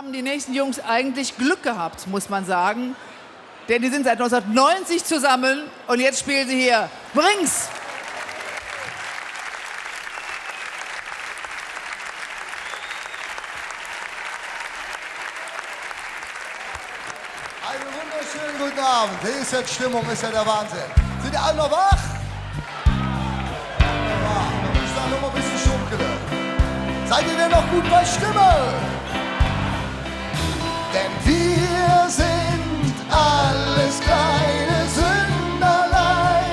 haben die nächsten Jungs eigentlich Glück gehabt, muss man sagen. Denn die sind seit 1990 zusammen und jetzt spielen sie hier Brings. Einen wunderschönen guten Abend. Hier ist jetzt Stimmung, ist ja der Wahnsinn. Sind ihr alle noch wach? Ja, dann muss ich da noch mal ein bisschen schunkeln. Seid ihr denn noch gut bei Stimme? Denn wir sind alles kleine Sünderlein.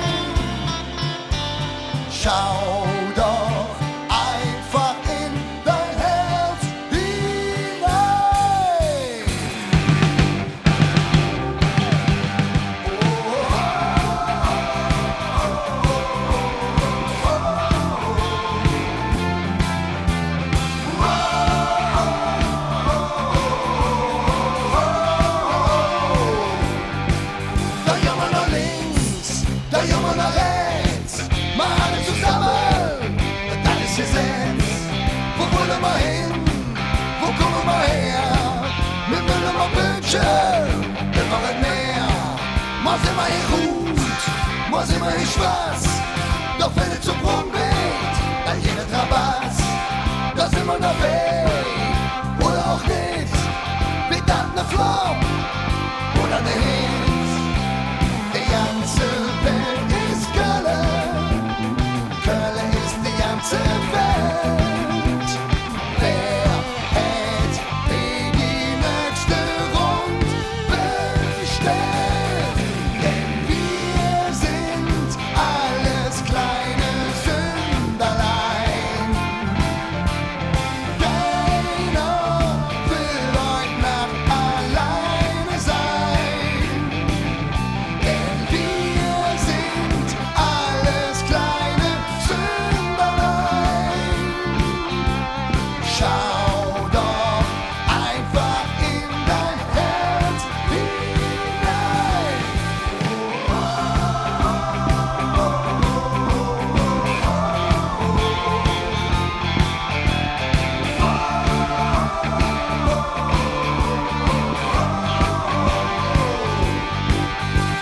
Schau doch einfach in dein Herz hinein. Da jammer nach links, da jammer nach rechts, mal alle zusammen, das ist Gesetz. Wo wollen wir hin? Wo kommen wir her? Wir wollen mal Bildschirm, wir wollen mehr. Mal sind wir hier gut, mal sind wir hier schwarz, doch wenn es zum Brunnen geht, dann jeder Trabass. Da sind wir dabei, oder auch nicht, wie dann ne Flop, oder ne Hit. Die ganze Welt ist Köln, Köln ist die ganze Welt. Wer hat die nächste Rund bestellt? Denn wir sind alles kleine Sünderlein. Keiner will heute Nacht alleine sein. Denn wir sind alles kleine Sünderlein. Schau doch einfach in dein Herz hinein.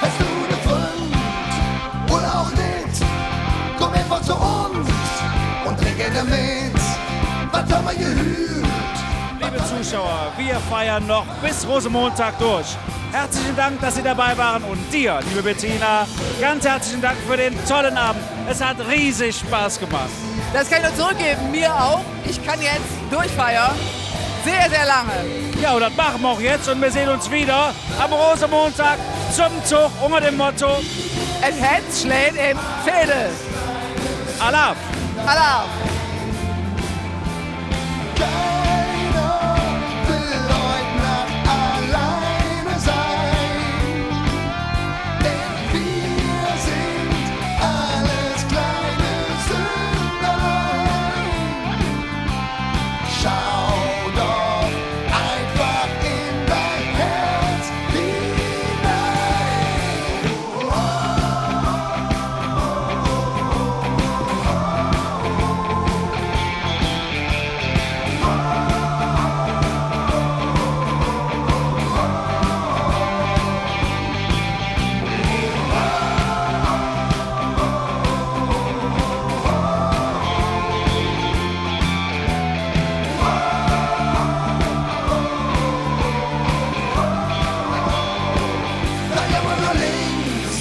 Hast du ne Freund oder auch nicht? Komm einfach zu uns und trinke damit. Was haben wir gehört? Liebe Zuschauer, wir feiern noch bis Rosenmontag durch. Herzlichen Dank, dass Sie dabei waren und dir, liebe Bettina, ganz herzlichen Dank für den tollen Abend. Es hat riesig Spaß gemacht. Das kann ich nur zurückgeben, mir auch. Ich kann jetzt durchfeiern. Sehr, sehr lange. Ja, und das machen wir auch jetzt und wir sehen uns wieder am Rosenmontag zum Zug unter dem Motto Ein Herz schlägt in Fädel. Allah. Allah. Keiner will heute Nacht alleine sein. Denn wir sind alles kleine Sünderlein. Schau doch einfach in dein Herz hinein. Da jammer nach links.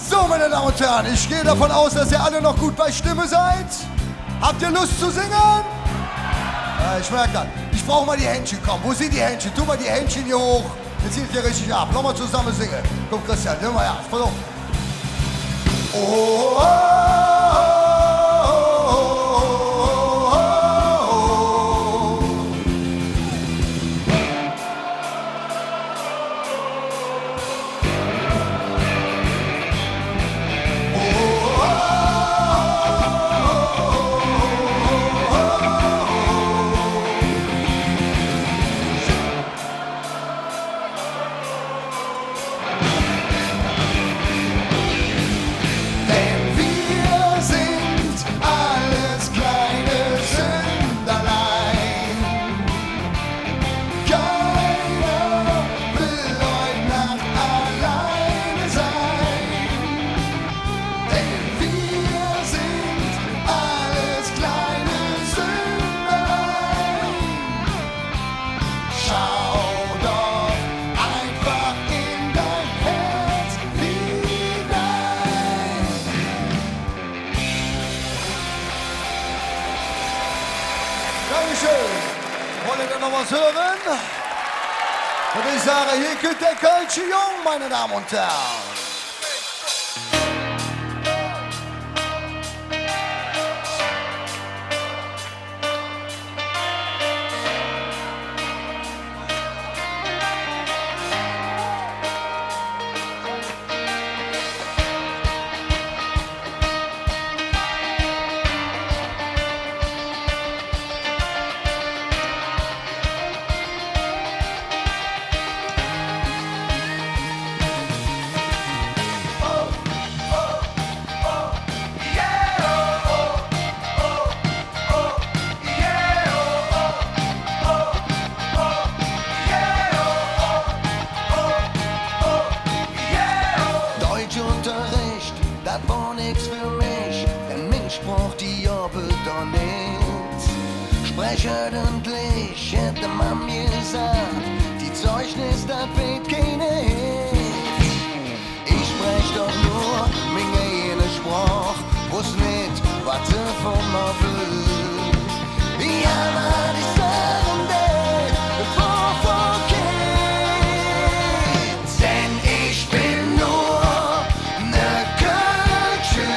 So, meine Damen und Herren, ich gehe davon aus, dass ihr alle noch gut bei Stimme seid. Habt ihr Lust zu singen? Ja, ich merke das. Ich brauche mal die Händchen. Komm, wo sind die Händchen? Tu mal die Händchen hier hoch. Jetzt zieht ihr richtig ab. Nochmal zusammen singen. Komm, Christian, nimm mal her. Pass auf. Oh, oh, oh, oh, oh, oh, oh. Applaus hören. Und ich sage, hier kommt der Kölsche Jung, meine Damen und Herren. Deutschunterricht, das war nix für mich, denn Mensch braucht die Jobbe doch nicht. Sprech ordentlich, hätte man mir gesagt, die Zeugnis, das weht keine Hit. Ich sprech doch nur meine jene Sprach, wo's nicht, was sie von mir will. Ja, man, ich sagen will, bevor geht, denn ich bin nur ne Kölsche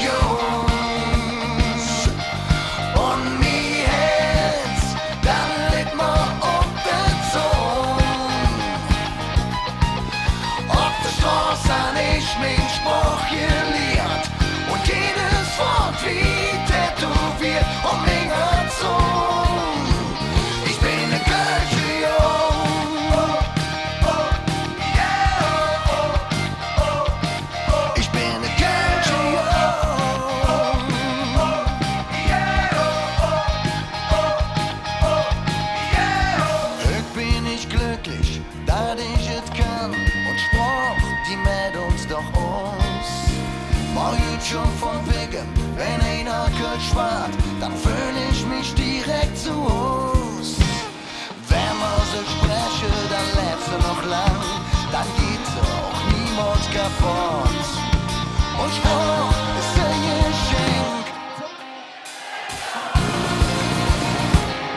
Jungs und mi Herz, dann liegt mir auf der Zunge. Auf der Straße han ich mein Spruch gelehrt und jedes Wort wie tätowiert um mein Herz um. Ich bin ne Kölsche Jung. Ich bin ne Kölsche Jung. Ich bin nicht glücklich, dass ich es kann und sprach die mit uns doch aus. War jetzt schon von wegen, wenn einer Kölsch wart, dann fühl ich mich direkt zu Haus. Wenn man so spreche, dann lebst du noch lang, dann geht's auch niemals kaputt. Und Spruch ist ein Geschenk,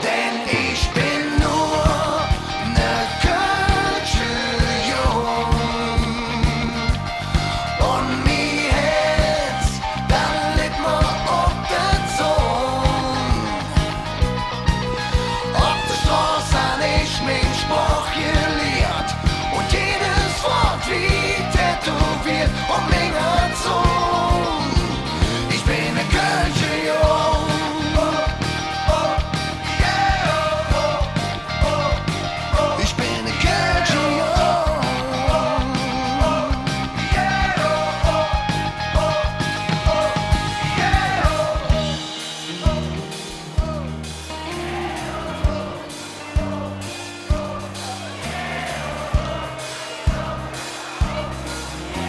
denn ich bin nur ne Kölsche Jung und mi Herz, dann liegt mir auf der Zunge. Auf der Straße han ich mein Spruch gelehrt und jedes Wort wie tätowiert um mein Herz um. Ich bin ne Kölsche Jung. Ich bin ne Kölsche Jung.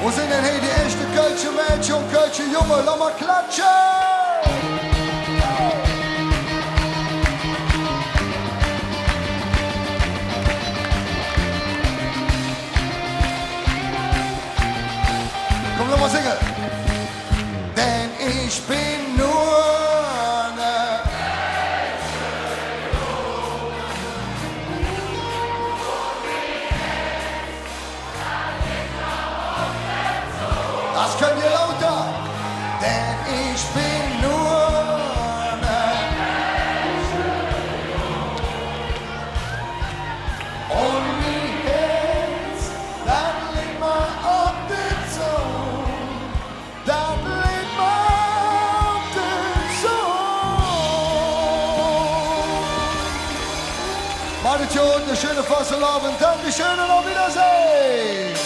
Wo sind denn hier die echte Kölsche Mädchen und Kölsche Junge? Lass mal klatschen! Komm, lass mal singen! Denn ich bin nur ne Das könnt ihr lauter, denn ich bin nur ne und mi Herz, das liegt mir auf der Zunge, das liegt mir auf der Zunge. Macht es gut, eine schöne Fasselabend, Dankeschön und auf Wiedersehen.